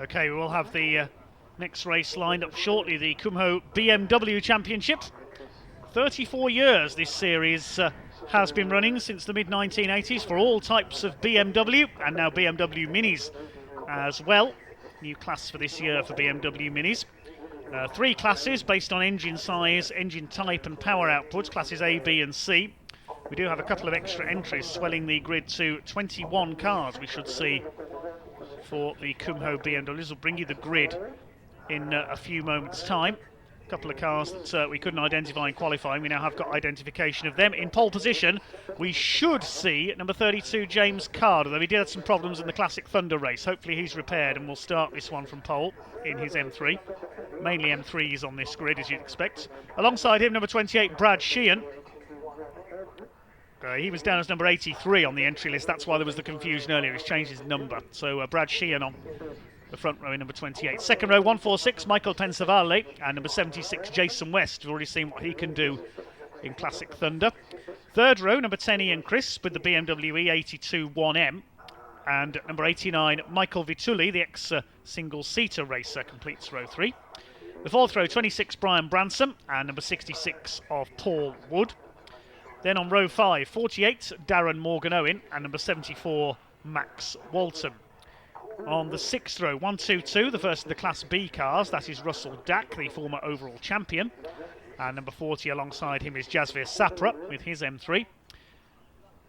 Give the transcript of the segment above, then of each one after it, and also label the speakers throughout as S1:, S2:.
S1: Okay, we will have the next race lined up shortly, the Kumho BMW Championship. 34 years this series has been running, since the mid-1980s, for all types of BMW, and now BMW Minis as well. New class for this year for BMW Minis. 3 classes based on engine size, engine type and power output, classes A, B and C. We do have a couple of extra entries swelling the grid to 21 cars we should see for the Kumho BMW. This will bring you the grid in a few moments' time. A couple of cars that we couldn't identify in qualifying. We now have got identification of them. In pole position, we should see number 32, James Card, although he did have some problems in the Classic Thunder race. Hopefully he's repaired and will start this one from pole in his M3. Mainly M3s on this grid, as you'd expect. Alongside him, number 28, Brad Sheehan. He was down as number 83 on the entry list. That's why there was the confusion earlier. He's changed his number. So Brad Sheehan on the front row in number 28. Second row, 146, Michael Pensavalle, and number 76, Jason West. We've already seen what he can do in Classic Thunder. Third row, number 10, Ian Crisp with the BMW E82 1M. And number 89, Michael Vitulli, the ex-single-seater racer, completes row 3. The fourth row, 26, Brian Branson, and number 66 of Paul Wood. Then on row 5, 48, Darren Morgan-Owen, and number 74, Max Walton. On the sixth row, 122, the first of the Class B cars, that is Russell Dack, the former overall champion. And number 40 alongside him is Jasvir Sapra with his M3.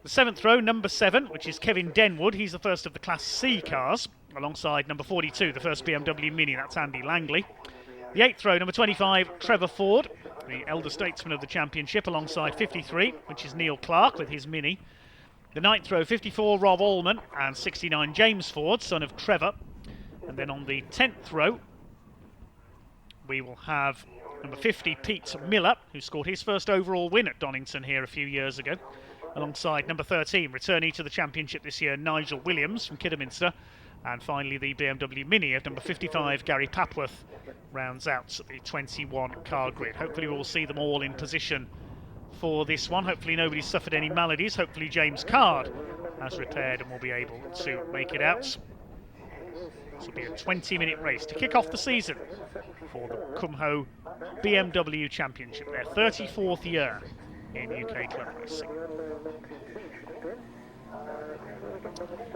S1: The seventh row, number 7, which is Kevin Denwood, he's the first of the Class C cars, alongside number 42, the first BMW Mini, that's Andy Langley. The eighth row, number 25, Trevor Ford, the elder statesman of the championship, alongside 53, which is Neil Clark with his Mini. The ninth row, 54, Rob Allman, and 69, James Ford, son of Trevor. And then on the 10th row, we will have number 50, Pete Miller, who scored his first overall win at Donington here a few years ago, alongside number 13, returnee to the championship this year, Nigel Williams from Kidderminster. And finally, the BMW Mini of number 55, Gary Papworth, rounds out the 21 car grid. Hopefully we'll see them all in position for this one. Hopefully nobody's suffered any maladies. Hopefully James Card has repaired and will be able to make it out. This will be a 20-minute race to kick off the season for the Kumho BMW Championship, their 34th year in UK club racing.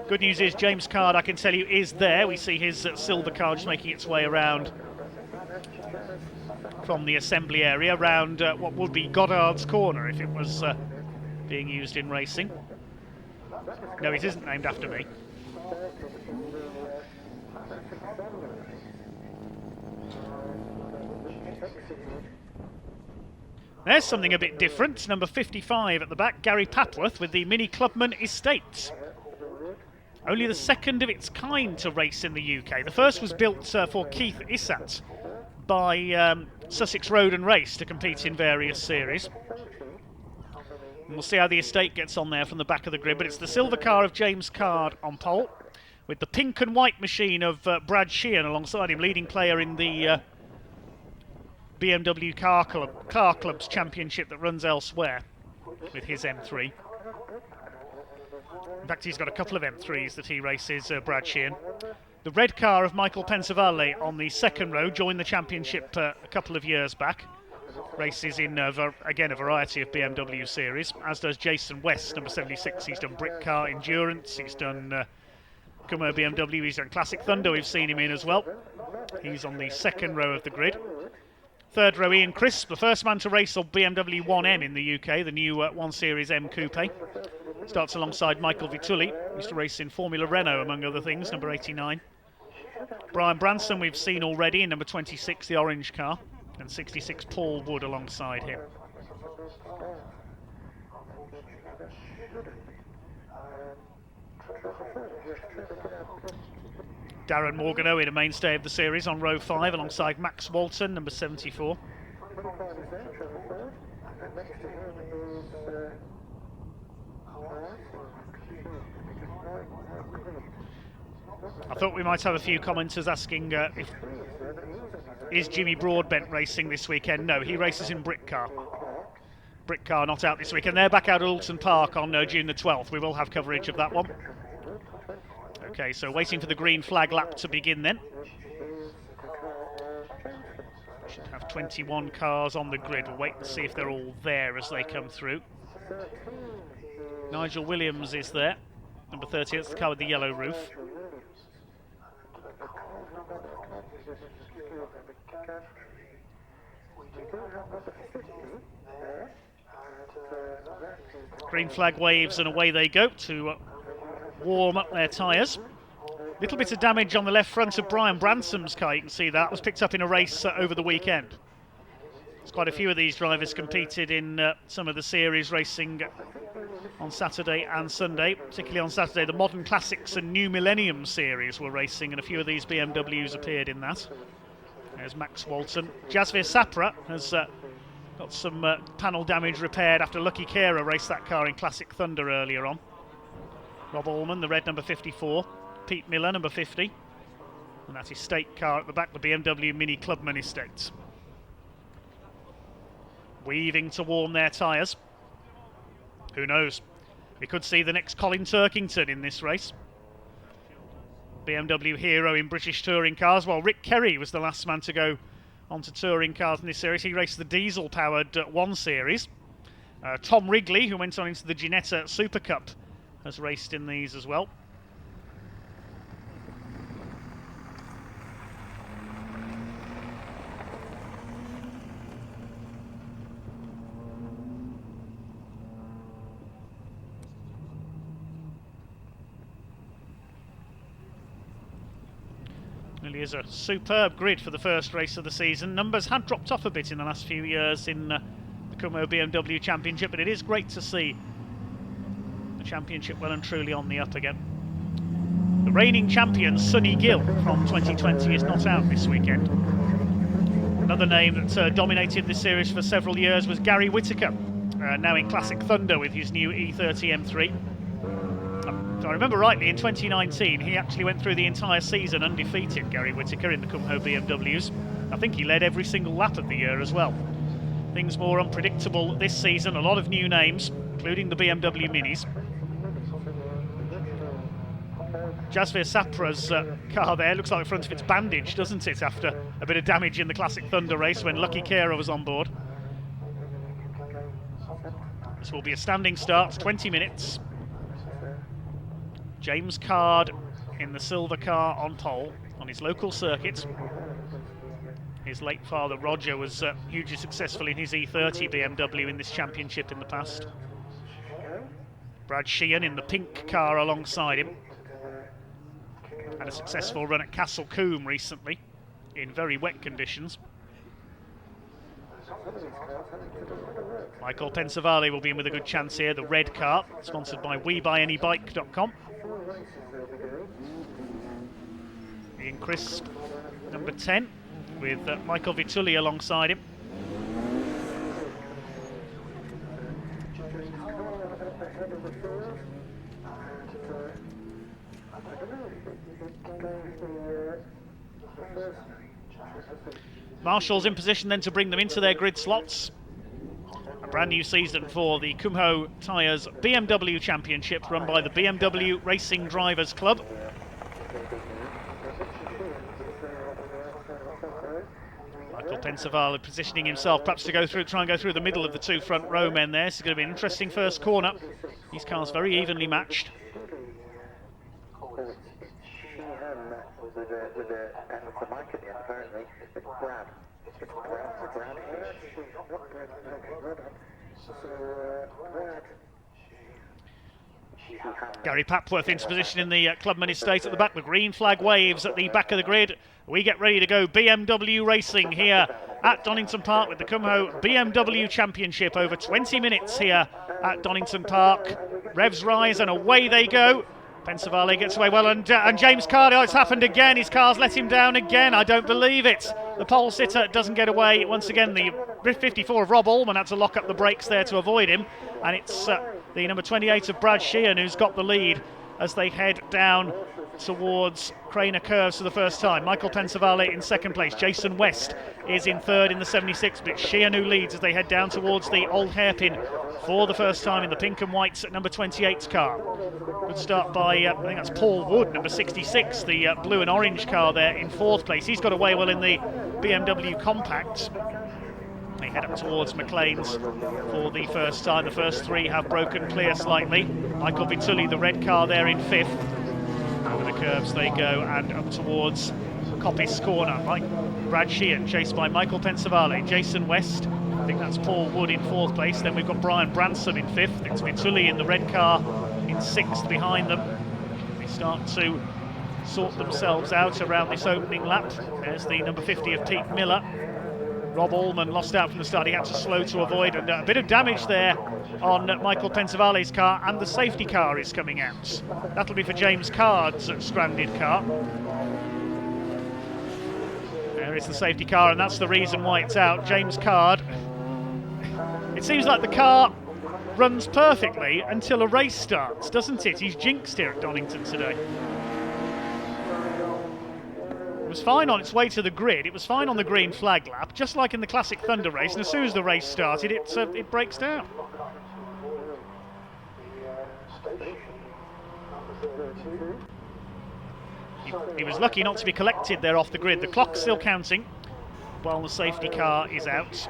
S1: Good news is James Card, I can tell you, is there. We see his silver car just making its way around from the assembly area, around what would be Goddard's Corner if it was being used in racing. No, it isn't named after me. There's something a bit different. Number 55 at the back, Gary Papworth with the Mini Clubman Estate. Only the second of its kind to race in the UK. The first was built for Keith Issat by Sussex Road and Race to compete in various series. And we'll see how the estate gets on there from the back of the grid, but it's the silver car of James Card on pole, with the pink and white machine of Brad Sheehan alongside him, leading player in the BMW Car Club's championship that runs elsewhere with his M3. In fact, he's got a couple of M3s that he races, Brad Sheehan. The red car of Michael Pensavalle on the second row joined the championship a couple of years back. Races in, again, a variety of BMW series, as does Jason West, number 76. He's done Brick Car Endurance, he's done Kumho BMW, he's done Classic Thunder, we've seen him in as well. He's on the second row of the grid. Third row, Ian Crisp, the first man to race on BMW 1M in the UK, the new 1 Series M Coupe. Starts alongside Michael Vitulli, used to race in Formula Renault, among other things, number 89. Brian Branson we've seen already in number 26, the orange car, and 66, Paul Wood alongside him. Darren Morgan-Owen, a mainstay of the series, on row 5 alongside Max Walton, number 74. I thought we might have a few commenters asking is Jimmy Broadbent racing this weekend? No, he races in Brick Car. Brick Car not out this weekend. They're back out at Donington Park on June the 12th. We will have coverage of that one. Okay, so waiting for the green flag lap to begin then. Should have 21 cars on the grid. We'll wait and see if they're all there as they come through. Nigel Williams is there, number 30, that's the car with the yellow roof. Green flag waves and away they go to warm up their tyres. Little bit of damage on the left front of Brian Bransom's car, you can see that. Was picked up in a race over the weekend. There's quite a few of these drivers competed in some of the series racing on Saturday and Sunday. Particularly on Saturday, the Modern Classics and New Millennium series were racing, and a few of these BMWs appeared in that. There's Max Walton. Jasvir Sapra has got some panel damage repaired after Lucky Kera raced that car in Classic Thunder earlier on. Rob Allman, the red number 54. Pete Miller, number 50. And that estate car at the back, the BMW Mini Clubman Estate. Weaving to warm their tyres. Who knows? We could see the next Colin Turkington in this race. BMW hero in British touring cars. Well, Rick Kerry was the last man to go onto touring cars in this series. He raced the diesel-powered 1 Series. Tom Wrigley, who went on into the Ginetta Super Cup, has raced in these as well. Really is a superb grid for the first race of the season. Numbers had dropped off a bit in the last few years in the Kumho BMW Championship, but it is great to see the championship well and truly on the up again. The reigning champion, Sonny Gill, from 2020 is not out this weekend. Another name that dominated this series for several years was Gary Whittaker, now in Classic Thunder with his new E30 M3. If I remember rightly, in 2019 he actually went through the entire season undefeated, Gary Whittaker, in the Kumho BMWs. I think he led every single lap of the year as well. Things more unpredictable this season, a lot of new names, including the BMW Minis. Jasvir Sapra's car there, looks like the front of it's bandaged, doesn't it, after a bit of damage in the Classic Thunder race when Lucky Kera was on board. This will be a standing start, 20 minutes. James Card in the silver car on pole on his local circuit. His late father Roger was hugely successful in his E30 BMW in this championship in the past. Brad Sheehan in the pink car alongside him. Had a successful run at Castle Combe recently in very wet conditions. Michael Pensavale will be in with a good chance here, the red car, sponsored by WeBuyAnyBike.com. Ian Crisp, number 10, with Michael Vitulli alongside him. Marshall's in position then to bring them into their grid slots. A brand new season for the Kumho Tyres BMW Championship, run by the BMW Racing Drivers Club. Michael Pensavale positioning himself perhaps to try and go through the middle of the two front row men there. This is going to be an interesting first corner. These cars very evenly matched. Gary Papworth into position in the Clubman Estate at the back. The green flag waves at the back of the grid. We get ready to go. BMW racing here at Donington Park with the Kumho BMW Championship. Over 20 minutes here at Donington Park. Revs rise and away they go. Pensavale gets away well, and James Card, it's happened again. His car's let him down again. I don't believe it. The pole sitter doesn't get away. Once again, the 54 of Rob Allman had to lock up the brakes there to avoid him. And it's the number 28 of Brad Sheehan who's got the lead. as they head down towards Craner Curves for the first time. Michael Pensavalle in second place. Jason West is in third in the 76, but Sheehan who leads as they head down towards the old hairpin for the first time in the pink and whites at number 28's car. Good start by, I think that's Paul Wood, number 66, the blue and orange car there in fourth place. He's got away well in the BMW Compact. They head up towards McLean's for the first time. The first three have broken clear slightly. Michael Vitulli, the red car there in fifth. Over the curves they go and up towards Coppice Corner. Brad Sheehan chased by Michael Pensavalle, Jason West. I think that's Paul Wood in fourth place. Then we've got Brian Branson in fifth. It's Vitulli in the red car in sixth behind them. They start to sort themselves out around this opening lap. There's the number 50 of Pete Miller. Rob Allman lost out from the start. He had to slow to avoid, and a bit of damage there on Michael Pensavalle's car, and the safety car is coming out. That'll be for James Card's stranded car. There is the safety car, and that's the reason why it's out. James Card. It seems like the car runs perfectly until a race starts, doesn't it? He's jinxed here at Donington today. It was fine on its way to the grid, it was fine on the green flag lap, just like in the Classic Thunder race, and as soon as the race started, it breaks down. He was lucky not to be collected there off the grid. The clock's still counting while the safety car is out.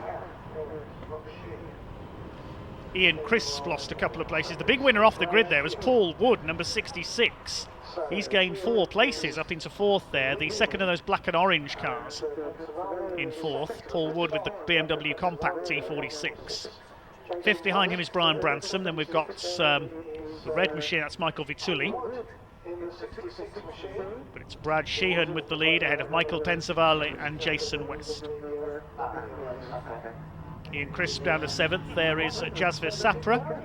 S1: Ian Crisp lost a couple of places. The big winner off the grid there was Paul Wood, number 66. He's gained 4 places up into fourth there. The second of those black and orange cars in fourth. Paul Wood with the BMW Compact T46. Fifth behind him is Brian Branson. Then we've got the red machine, that's Michael Vitulli. But it's Brad Sheehan with the lead ahead of Michael Pensavalle and Jason West. Ian Crisp down to 7th. There is Jasvir Sapra.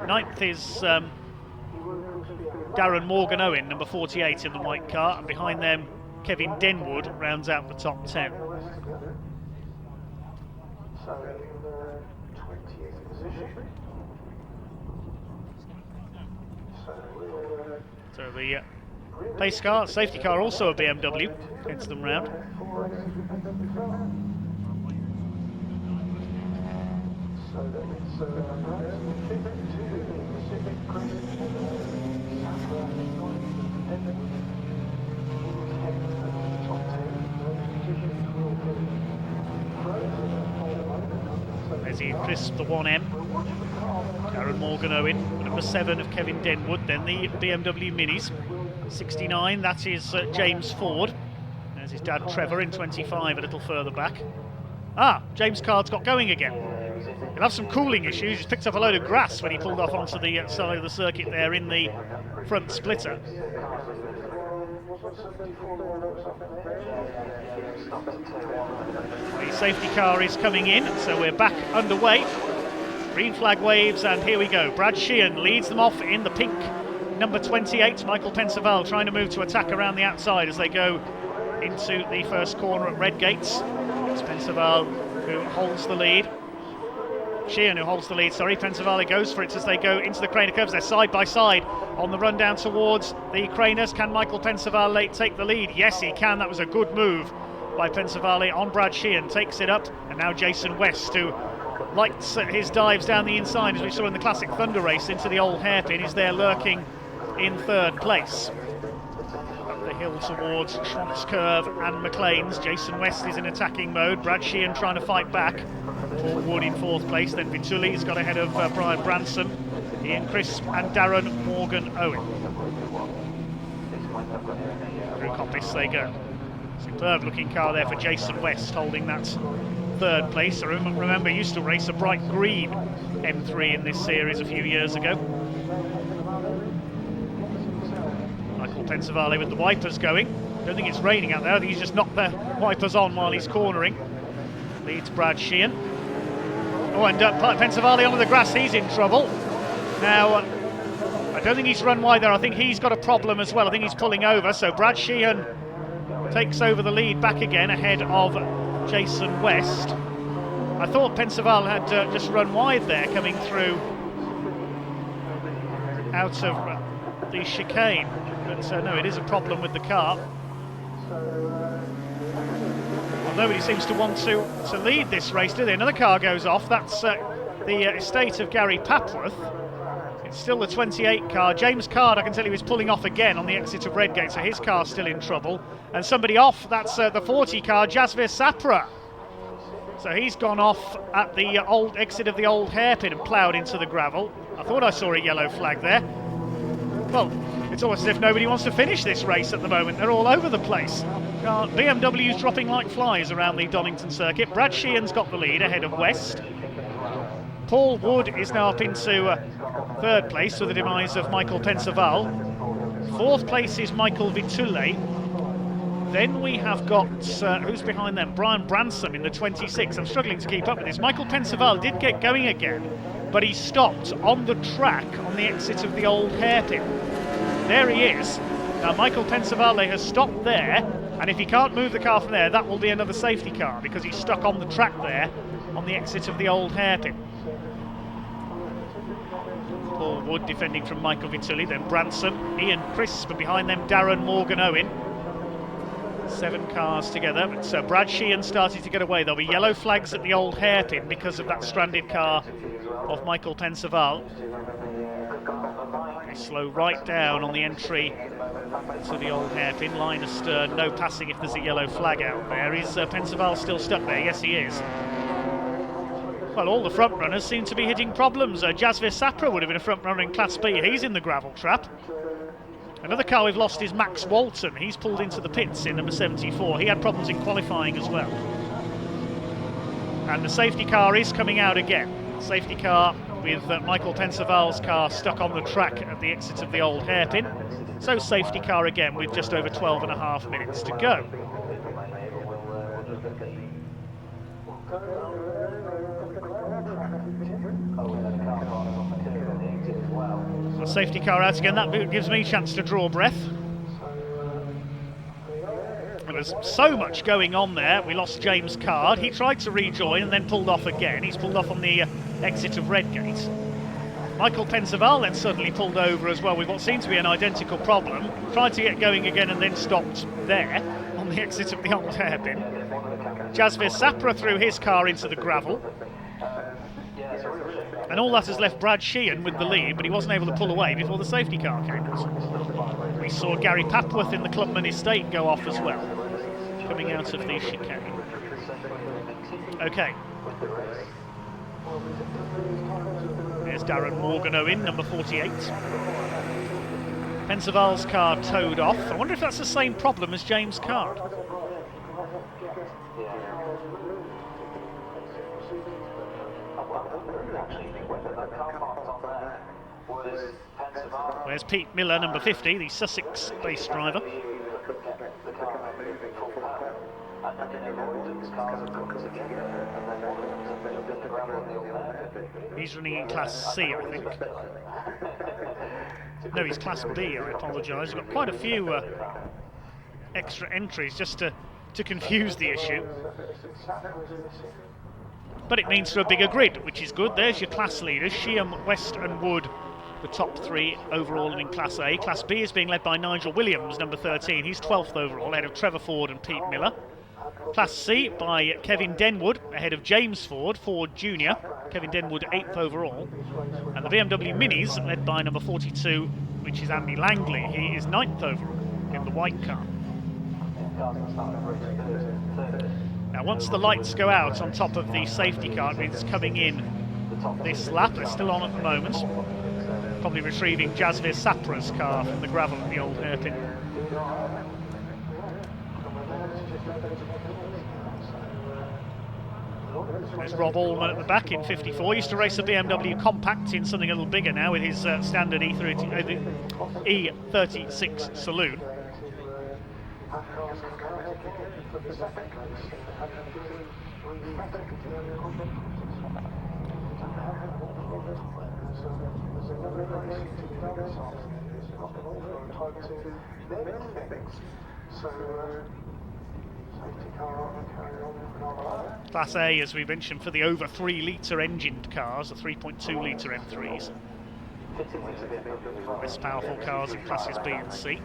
S1: 9th is Darren Morgan Owen, number 48 in the white car, and behind them Kevin Denwood rounds out the top 10. So the pace car, safety car, also a BMW, heads them round. There's Ian Crisp, the 1M. Darren Morgan Owen, number 7 of Kevin Denwood. Then the BMW Minis. 69, that is James Ford. There's his dad Trevor in 25, a little further back. James Card's got going again. He'll have some cooling issues. He's picked up a load of grass when he pulled off onto the side of the circuit there in the front splitter. The safety car is coming in, so we're back underway. Green flag waves, and here we go. Brad Sheehan leads them off in the pink. Number 28, Michael Pensavalle, trying to move to attack around the outside as they go into the first corner at Red Gates. It's Pensavalle who holds the lead. Sheehan who holds the lead, sorry. Pensavalle goes for it as they go into the Craner Curves. They're side by side on the run down towards the Craners. Can Michael Pensavalle take the lead? Yes, he can. That was a good move by Pensavalle on Brad Sheehan. Takes it up, and now Jason West, who likes his dives down the inside, as we saw in the Classic Thunder race, into the old hairpin, is there lurking in third place. Up the hill towards Schwantz Curve and McLean's. Jason West is in attacking mode. Brad Sheehan trying to fight back. Paul Wood in fourth place. Then Vitulli's got ahead of Brian Branson, Ian Crisp and Darren Morgan Owen. Through Coppice they go. Superb looking car there for Jason West, holding that third place. I remember used to race a bright green M3 in this series a few years ago. Michael Pensavalle with the wipers going. Don't think it's raining out there. I think he's just knocked the wipers on while he's cornering. Leads Brad Sheehan. And Pensavalle onto the grass, he's in trouble. Now, I don't think he's run wide there. I think he's got a problem as well. I think he's pulling over. So Brad Sheehan takes over the lead back again ahead of Jason West. I thought Pensavalle had just run wide there, coming through out of the chicane. But no, it is a problem with the car. Well, nobody seems to want to lead this race, do they? Another car goes off. That's the estate of Gary Papworth. It's still the 28 car. James Card, I can tell you, is pulling off again on the exit of Redgate, so his car's still in trouble. And somebody off, that's the 40 car, Jasvir Sapra. So he's gone off at the old exit of the old hairpin and ploughed into the gravel. I thought I saw a yellow flag there. Well, it's almost as if nobody wants to finish this race at the moment. They're all over the place. BMW's dropping like flies around the Donington circuit. Brad Sheehan's got the lead ahead of West. Paul Wood is now up into third place with the demise of Michael Pensaval. Fourth place is Michael Vitule. Then we have got, who's behind them? Brian Bransom in the 26. I'm struggling to keep up with this. Michael Pensaval did get going again, but he stopped on the track on the exit of the old hairpin. There he is. Now Michael Pensavale has stopped there, and if he can't move the car from there, that will be another safety car because he's stuck on the track there on the exit of the old hairpin. Paul Wood defending from Michael Vitulli, then Branson, Ian Crisp, and behind them Darren Morgan Owen. 7 cars together, but Brad Sheehan started to get away. There'll be yellow flags at the old hairpin because of that stranded car of Michael Pensaval. They slow right down on the entry to the old hairpin, line astern, no passing if there's a yellow flag out there. Is Pensaval still stuck there? Yes, he is. Well, all the front runners seem to be hitting problems. Jasvir Sapra would have been a front runner in Class B. He's in the gravel trap. Another car we've lost is Max Walton. He's pulled into the pits in number 74. He had problems in qualifying as well. And the safety car is coming out again. Safety car with Michael Pensaval's car stuck on the track at the exit of the old hairpin. So safety car again with just over 12 and a half minutes to go. The safety car out again, that gives me a chance to draw breath. There was so much going on there. We lost James Card. He tried to rejoin and then pulled off again. He's pulled off on the exit of Redgate. Michael Pensaval then suddenly pulled over as well with what seemed to be an identical problem. Tried to get going again and then stopped there on the exit of the old hairpin. Jasvir Sapra threw his car into the gravel. And all that has left Brad Sheehan with the lead, but he wasn't able to pull away before the safety car came out. We saw Gary Papworth in the Clubman estate go off as well, coming out of the chicane. Okay. There's Darren Morgan Owen, number 48. Pensaval's car towed off. I wonder if that's the same problem as James Card. Where's Pete Miller, number 50, the Sussex-based driver. He's running in Class C, I think. No, he's Class B, I apologise. We've got quite a few extra entries just to confuse the issue. But it means for a bigger grid, which is good. There's your class leaders, Sheehan, West and Wood, the top 3 overall in Class A. Class B is being led by Nigel Williams, number 13. He's 12th overall, ahead of Trevor Ford and Pete Miller. Class C by Kevin Denwood, ahead of James Ford, Ford Jr. Kevin Denwood 8th overall. And the BMW Minis, led by number 42, which is Andy Langley. He is 9th overall in the white car. Now, once the lights go out on top of the safety car, it means it's coming in this lap. They're still on at the moment. Probably retrieving Jasvir Sapra's car from the gravel at the old hairpin. There's Rob Allman at the back in 54. Used to race a BMW Compact in something a little bigger now with his standard E36 saloon. Class A, as we mentioned, for the over 3 litre engined cars, the 3.2 litre M3s. Less powerful cars in classes B and C.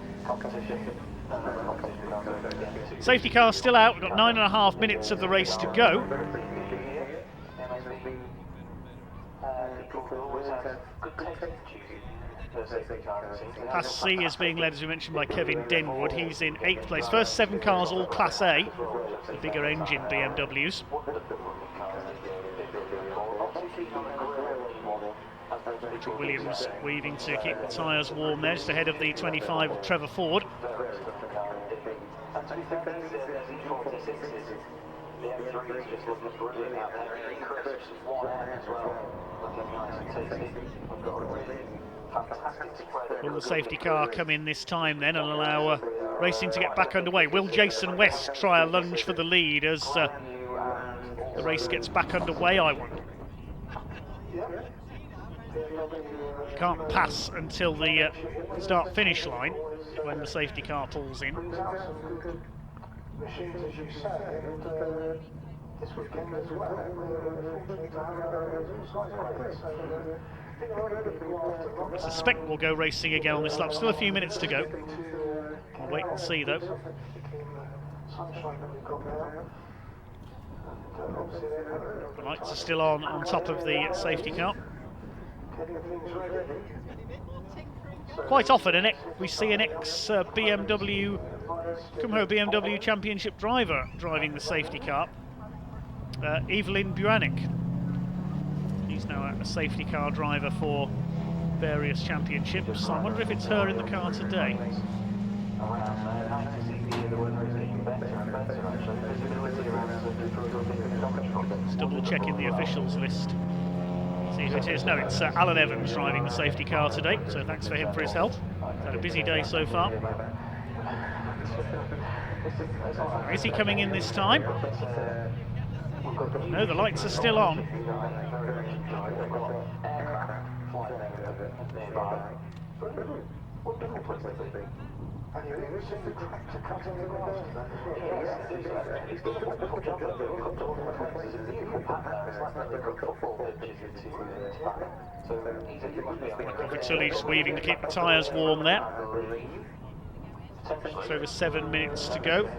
S1: Safety car still out. We've got 9.5 minutes of the race to go. Class C is being led, as we mentioned, by Kevin Denwood. He's in 8th place. First 7 cars, all Class A, the bigger engine BMWs. Richard Williams weaving to keep the tyres warm there, just ahead of the 25 of Trevor Ford. Will the safety car come in this time then and allow racing to get back underway? Will Jason West try a lunge for the lead as the race gets back underway, I wonder? Can't pass until the start-finish line when the safety car pulls in. I suspect we'll go racing again on this lap. Still a few minutes to go. We'll wait and see though. The lights are still on top of the safety car. Quite often we see an ex-BMW, Kumho BMW Championship driver driving the safety car. Evelyn Buanik. He's now a safety car driver for various championships. I wonder if it's her in the car today. Just double checking the officials list. See who it is. No, it's Alan Evans driving the safety car today, so thanks for him for his help. Had a busy day so far. Is he coming in this time? No, the lights are still on. Vitulli's weaving to keep the tyres warm there. It's over 7 minutes to go.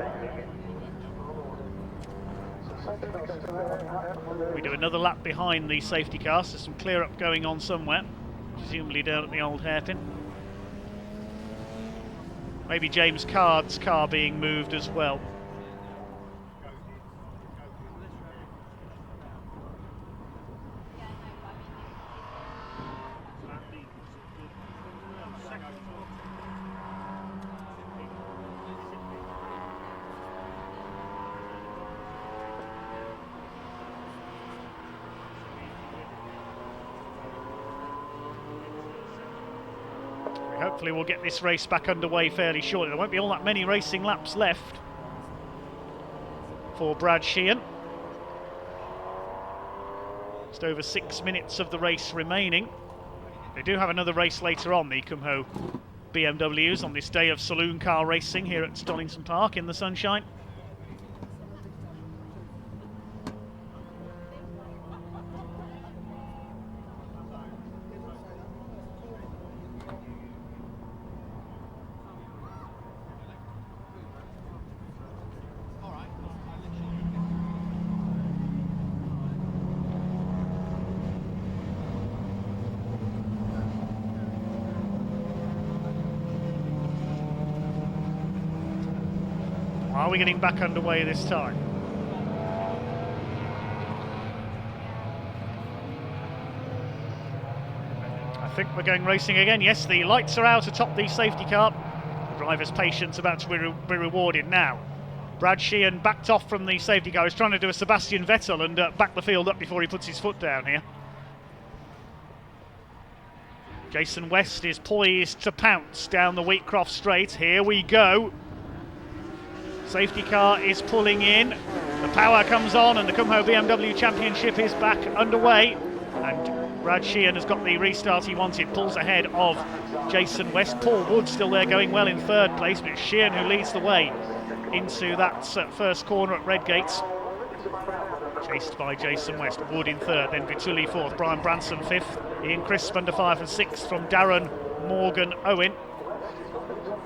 S1: We do another lap behind the safety car, so some clear up going on somewhere, presumably down at the old hairpin. Maybe James Card's car being moved as well. Hopefully we'll get this race back underway fairly shortly. There won't be all that many racing laps left for Brad Sheehan. Just over 6 minutes of the race remaining. They do have another race later on, the Kumho BMWs, on this day of saloon car racing here at Donington Park in the sunshine. Are we getting back underway this time? I think we're going racing again. Yes, the lights are out atop the safety car. The driver's patience about to be rewarded now. Brad Sheehan backed off from the safety car. He's trying to do a Sebastian Vettel and back the field up before he puts his foot down here. Jason West is poised to pounce down the Wheatcroft straight. Here we go. Safety car is pulling in. The power comes on and the Kumho BMW Championship is back underway. And Brad Sheehan has got the restart he wanted, pulls ahead of Jason West. Paul Wood still there going well in third place, but it's Sheehan who leads the way into that first corner at Redgate. Chased by Jason West. Wood in third, then Vitulli fourth, Brian Branson fifth. Ian Crisp under fire for 6th from Darren Morgan Owen.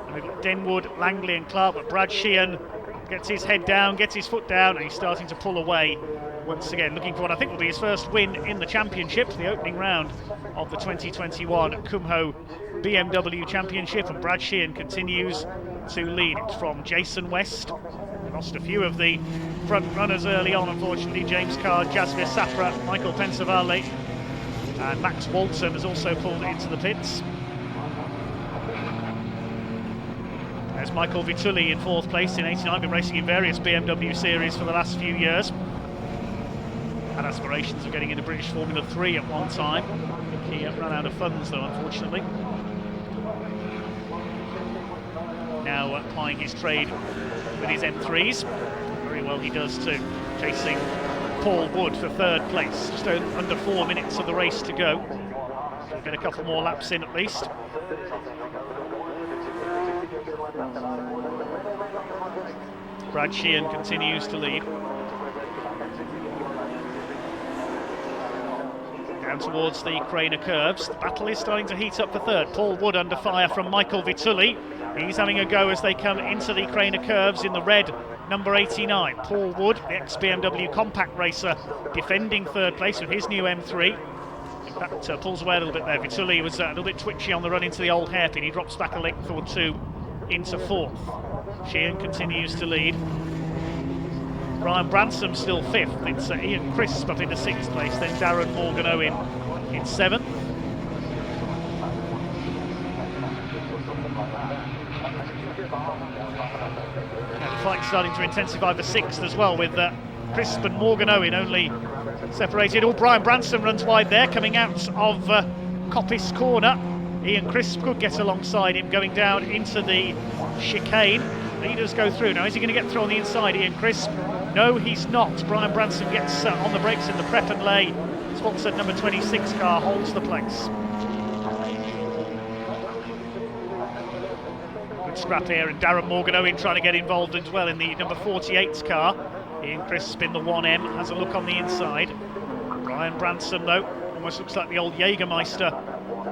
S1: And we've got Denwood, Langley and Clark, but Brad Sheehan gets his head down, gets his foot down, and he's starting to pull away once again, looking for what I think will be his first win in the championship, the opening round of the 2021 Kumho BMW Championship. And Brad Sheehan continues to lead. It's from Jason West. Lost a few of the front runners early on, unfortunately. James Carr, Jasmine Sapra, Michael Pensavalle, and Max Walton has also pulled into the pits. There's Michael Vitulli in 4th place in 89, been racing in various BMW series for the last few years. Had aspirations of getting into British Formula 3 at one time. I think he ran out of funds though, unfortunately. Now applying his trade with his M3s. Very well he does too, chasing Paul Wood for 3rd place. Just under 4 minutes of the race to go. We'll get a couple more laps in at least. Brad Sheehan continues to lead. Down towards the Craner curves. The battle is starting to heat up for 3rd. Paul Wood under fire from Michael Vitulli. He's having a go as they come into the Craner curves in the red number 89. Paul Wood, the ex-BMW compact racer, defending 3rd place with his new M3. In fact, pulls away a little bit there. Vitulli was a little bit twitchy on the run into the old hairpin. He drops back a length or 2 into 4th. Sheehan continues to lead. Brian Bransom still 5th. It's Ian Crisp up into 6th place. Then Darren Morgan Owen in 7th. And the fight's starting to intensify for 6th as well, with Crisp and Morgan Owen only separated. Brian Bransom runs wide there, coming out of Coppice corner. Ian Crisp could get alongside him going down into the chicane. Leaders go through. Now, is he going to get through on the inside, Ian Crisp? No, he's not. Brian Branson gets on the brakes in the prep and lay. Sponsored number 26 car holds the place. Good scrap here, and Darren Morgan Owen trying to get involved as well in the number 48's car. Ian Crisp in the 1M has a look on the inside. Brian Branson, though, almost looks like the old Jägermeister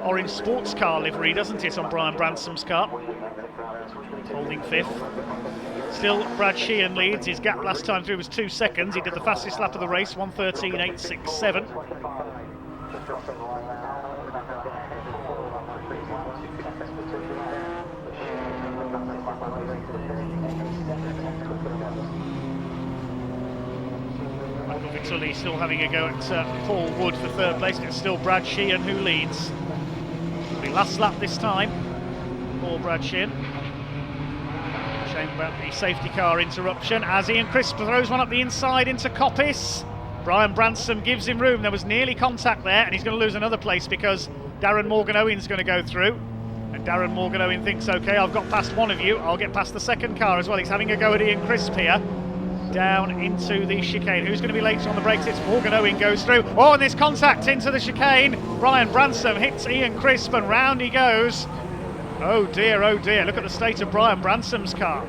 S1: orange sports car livery, doesn't it, on Brian Bransom's car? Holding 5th. Still, Brad Sheehan leads. His gap last time through was 2 seconds. He did the fastest lap of the race, 1:13.867. Michael Vitulli still having a go at Paul Wood for 3rd place. It's still Brad Sheehan who leads. It'll be last lap this time for Brad Sheehan. Shame about the safety car interruption as Ian Crisp throws one up the inside into Coppice. Brian Branson gives him room. There was nearly contact there, and he's going to lose another place because Darren Morgan Owen's going to go through. And Darren Morgan Owen thinks, OK, I've got past one of you, I'll get past the 2nd car as well. He's having a go at Ian Crisp here. Down into the chicane. Who's going to be later on the brakes? It's Morgan Owen goes through. Oh, and there's contact into the chicane. Brian Branson hits Ian Crisp and round he goes. Oh dear, look at the state of Brian Bransom's car.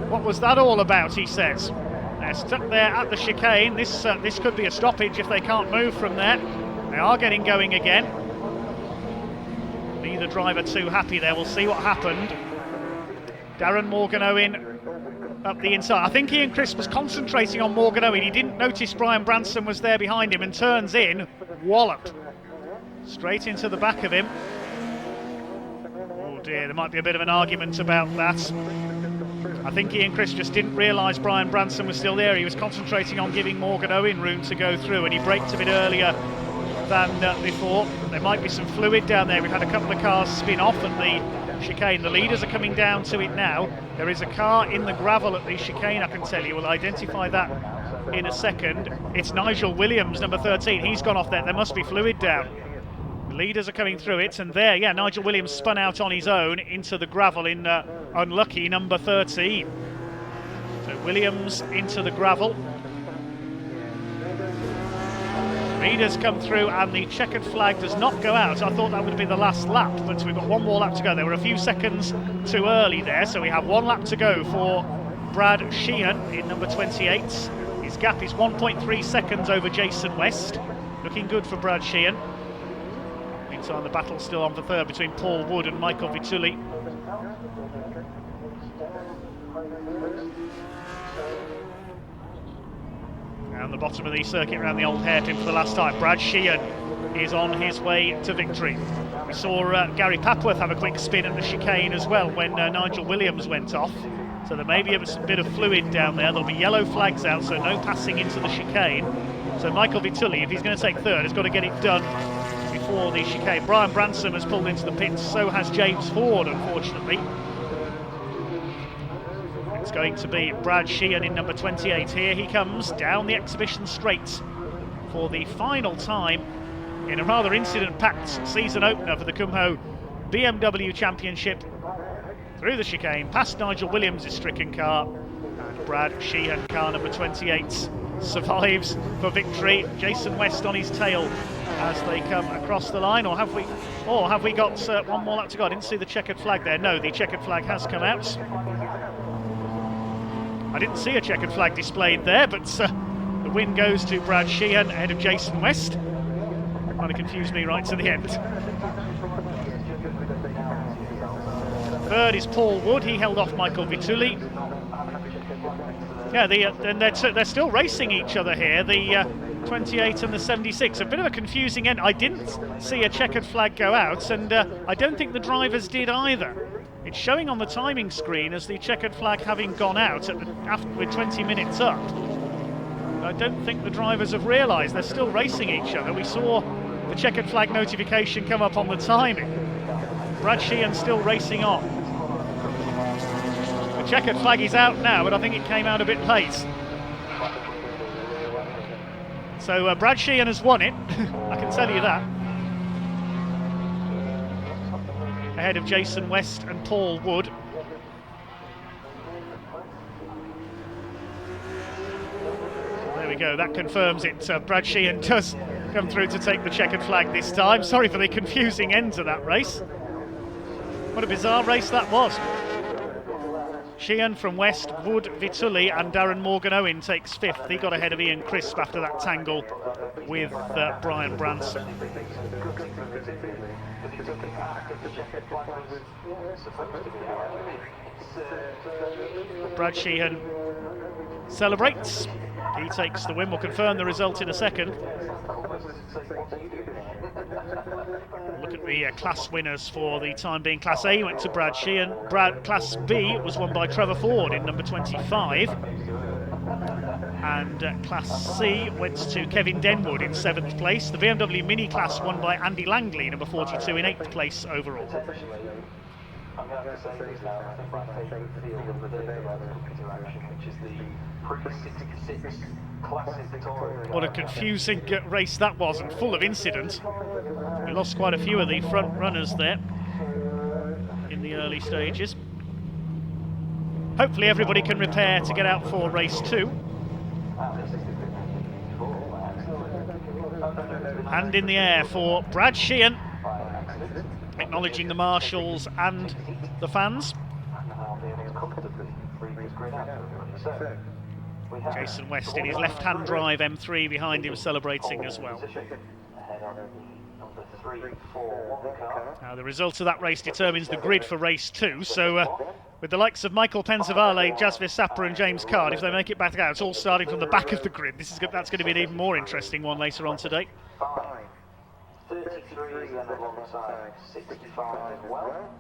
S1: What was that all about, he says. They're stuck there at the chicane. This could be a stoppage if they can't move from there. They are getting going again. Neither driver too happy there. We'll see what happened. Darren Morgan Owen up the inside. I think Ian Crisp was concentrating on Morgan Owen. He didn't notice Brian Branson was there behind him and turns in. Wallop. Straight into the back of him. Oh dear, there might be a bit of an argument about that. I think Ian Crisp just didn't realise Brian Branson was still there. He was concentrating on giving Morgan Owen room to go through, and he braked a bit earlier than before. There might be some fluid down there. We've had a couple of cars spin off at the chicane. The leaders are coming down to it now. There is a car in the gravel at the chicane, I can tell you. We'll identify that in a second. It's Nigel Williams, number 13. He's gone off there. There must be fluid down. The leaders are coming through it, and there, yeah, Nigel Williams spun out on his own into the gravel in unlucky number 13. So Williams into the gravel. Leaders come through and the checkered flag does not go out. I thought that would be the last lap, but we've got one more lap to go. They were a few seconds too early there, so we have one lap to go for Brad Sheehan in number 28. His gap is 1.3 seconds over Jason West. Looking good for Brad Sheehan. meantime, the battle's still on for third between Paul Wood and Michael Vitulli. Down the bottom of the circuit around the old hairpin for the last time. Brad Sheehan is on his way to victory. We saw Gary Papworth have a quick spin at the chicane as well when Nigel Williams went off. So there may be a bit of fluid down there. There'll be yellow flags out, so no passing into the chicane. So Michael Vitulli, if he's going to take third, has got to get it done before the chicane. Brian Branson has pulled into the pits, so has James Ford, unfortunately. It's going to be Brad Sheehan in number 28. Here he comes down the exhibition straight for the final time in a rather incident-packed season opener for the Kumho BMW Championship. Through the chicane, past Nigel Williams' stricken car, and Brad Sheehan, car number 28, survives for victory. Jason West on his tail as they come across the line. Or have we got one more lap to go? I didn't see the checkered flag there. No, the checkered flag has come out. I didn't see a checkered flag displayed there, but the win goes to Brad Sheehan ahead of Jason West. Kind of confused me right to the end. Third is Paul Wood. He held off Michael Vitulli. Yeah, they're still racing each other here. The 28 and the 76. A bit of a confusing end. I didn't see a checkered flag go out, and I don't think the drivers did either. It's showing on the timing screen as the checkered flag having gone out with 20 minutes up. I don't think the drivers have realised they're still racing each other. We saw the checkered flag notification come up on the timing. Brad Sheehan still racing on. The checkered flag is out now, but I think it came out a bit late. So Brad Sheehan has won it, I can tell you that. Ahead of Jason West and Paul Wood. There we go, that confirms it. Brad Sheehan does come through to take the checkered flag this time. Sorry for the confusing end to that race. What a bizarre race that was. Sheehan from West, Wood, Vitulli, and Darren Morgan-Owen takes fifth. He got ahead of Ian Crisp after that tangle with Brian Branson. Brad Sheehan celebrates. He takes the win. We'll confirm the result in a second. Look at the class winners for the time being. Class A went to Brad Sheehan. Class B was won by Trevor Ford in number 25. And Class C went to Kevin Denwood in 7th place. The BMW Mini class won by Andy Langley, number 42, in 8th place overall. What a confusing race that was, and full of incident. We lost quite a few of the front runners there in the early stages. Hopefully everybody can repair to get out for race 2. Hand in the air for Brad Sheehan, acknowledging the marshals and the fans. Jason West in his left-hand drive M3 behind him celebrating as well. Now the result of that race determines the grid for race 2, so with the likes of Michael Pensavalle, Jasvis Sapper and James Card, if they make it back out, it's all starting from the back of the grid. That's going to be an even more interesting one later on today.
S2: 33 then alongside 65 well,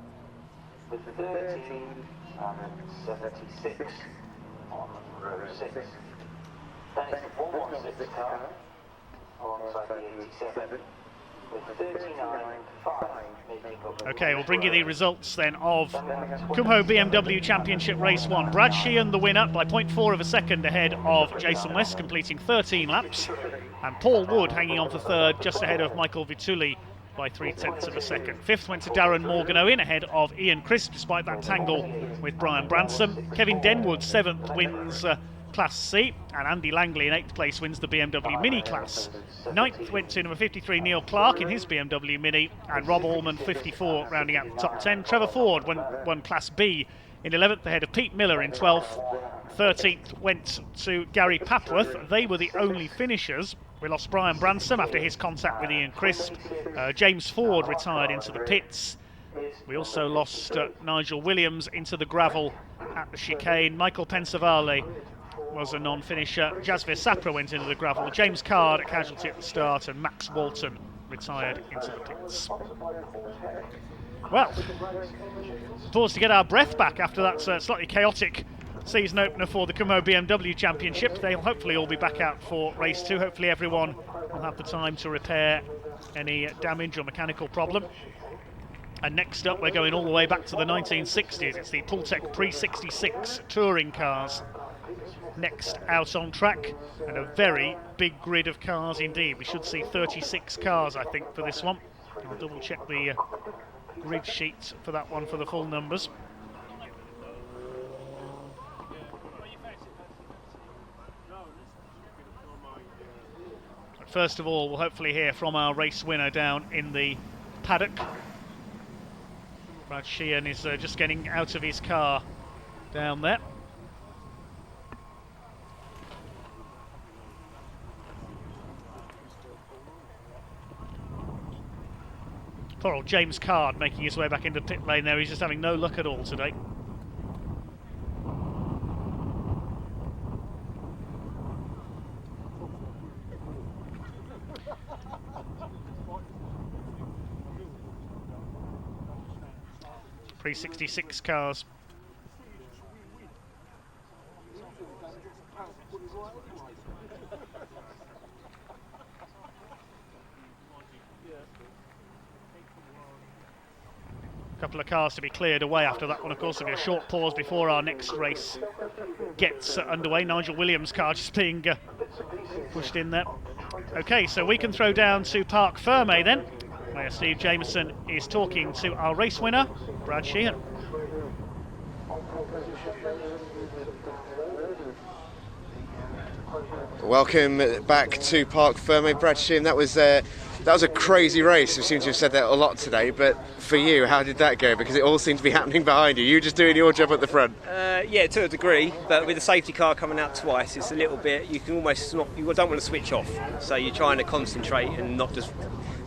S2: with 13 and 76 on row 6. Then it's the 116 car alongside the 87 with 39 5 making up.
S1: Okay, we'll bring you the results then of Kumho BMW Championship Race 1. Brad Sheehan the winner by 0.4 of a second ahead of Jason West, completing 13 laps. And Paul Wood hanging on for third, just ahead of Michael Vitulli by 0.3 of a second. Fifth went to Darren Morgan-Owen ahead of Ian Crisp, despite that tangle with Brian Branson. Kevin Denwood, seventh, wins Class C, and Andy Langley in 8th place wins the BMW Mini class. 9th went to number 53 Neil Clark in his BMW Mini, and Rob Allman 54 rounding out the top 10. Trevor Ford won Class B in 11th ahead of Pete Miller in 12th. 13th went to Gary Papworth. They were the only finishers We lost Brian Bransom after his contact with Ian Crisp. James Ford retired into the pits. We also lost Nigel Williams into the gravel at the chicane. Michael Pensavale was a non-finisher. Jasvir Sapra went into the gravel. James Card, a casualty at the start, and Max Walton retired into the pits. Well, pause to get our breath back after that slightly chaotic season opener for the Kumho BMW Championship. They'll hopefully all be back out for race 2. Hopefully everyone will have the time to repair any damage or mechanical problem. And next up, we're going all the way back to the 1960s. It's the Pultec Pre-66 touring cars next out on track, and a very big grid of cars indeed. We should see 36 cars, I think, for this one. I'll double check the grid sheet for that one for the full numbers. But first of all, we'll hopefully hear from our race winner down in the paddock. Brad Sheehan is just getting out of his car down there. Poor old James Card making his way back into pit lane there. He's just having no luck at all today. Pre-66 cars. Couple of cars to be cleared away after that one. Of course, there'll be a short pause before our next race gets underway. Nigel Williams' car just being pushed in there. Okay, so we can throw down to Park Ferme then, where Steve Jameson is talking to our race winner, Brad Sheehan.
S3: Welcome back to Park Ferme, Brad Sheehan. That was a crazy race. We seem to have said that a lot today, but for you, how did that go? Because it all seemed to be happening behind you. You were just doing your job at the front.
S4: Yeah, to a degree, but with the safety car coming out twice, it's a little bit, you can almost not, you don't want to switch off. So you're trying to concentrate and not just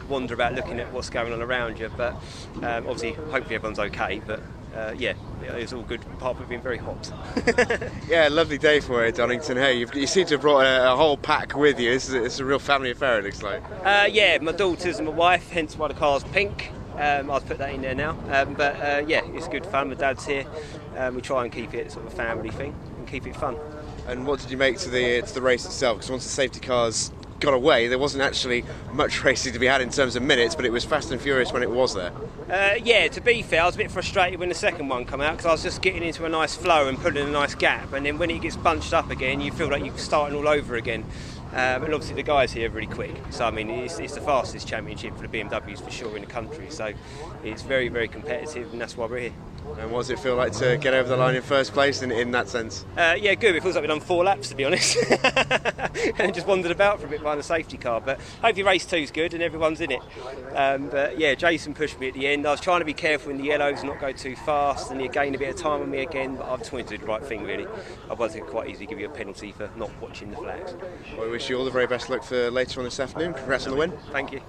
S4: wander about looking at what's going on around you. But obviously, hopefully everyone's okay. But yeah, it was all good, apart from being very hot.
S3: Yeah, lovely day for it, Donington. Hey, you seem to have brought a whole pack with you. It's a real family affair, it looks like.
S4: Yeah, my daughters and my wife, hence why the car's pink. I'll put that in there now. But yeah, it's good fun. My dad's here. We try and keep it sort of a family thing and keep it fun.
S3: And what did you make to the race itself? Because once the safety cars got away, there wasn't actually much racing to be had in terms of minutes, but it was fast and furious when it was there.
S4: Yeah, to be fair, I was a bit frustrated when the second one came out because I was just getting into a nice flow and putting in a nice gap, and then when it gets bunched up again, you feel like you're starting all over again. And obviously the guys here are really quick, so I mean it's the fastest championship for the BMWs for sure in the country, so it's very, very competitive, and that's why we're here.
S3: And what does it feel like to get over the line in first place in that sense?
S4: Yeah, good. It feels like we've done 4 laps, to be honest, and just wandered about for a bit behind the safety car. But hopefully race 2's good and everyone's in it. But yeah, Jason pushed me at the end. I was trying to be careful in the yellows, not go too fast, and he gained a bit of time on me again. But I just wanted to do the right thing, really. Otherwise, it could quite easily give you a penalty for not watching the flags.
S3: Well, we wish you all the very best luck for later on this afternoon. Congrats on the win.
S4: Thank you.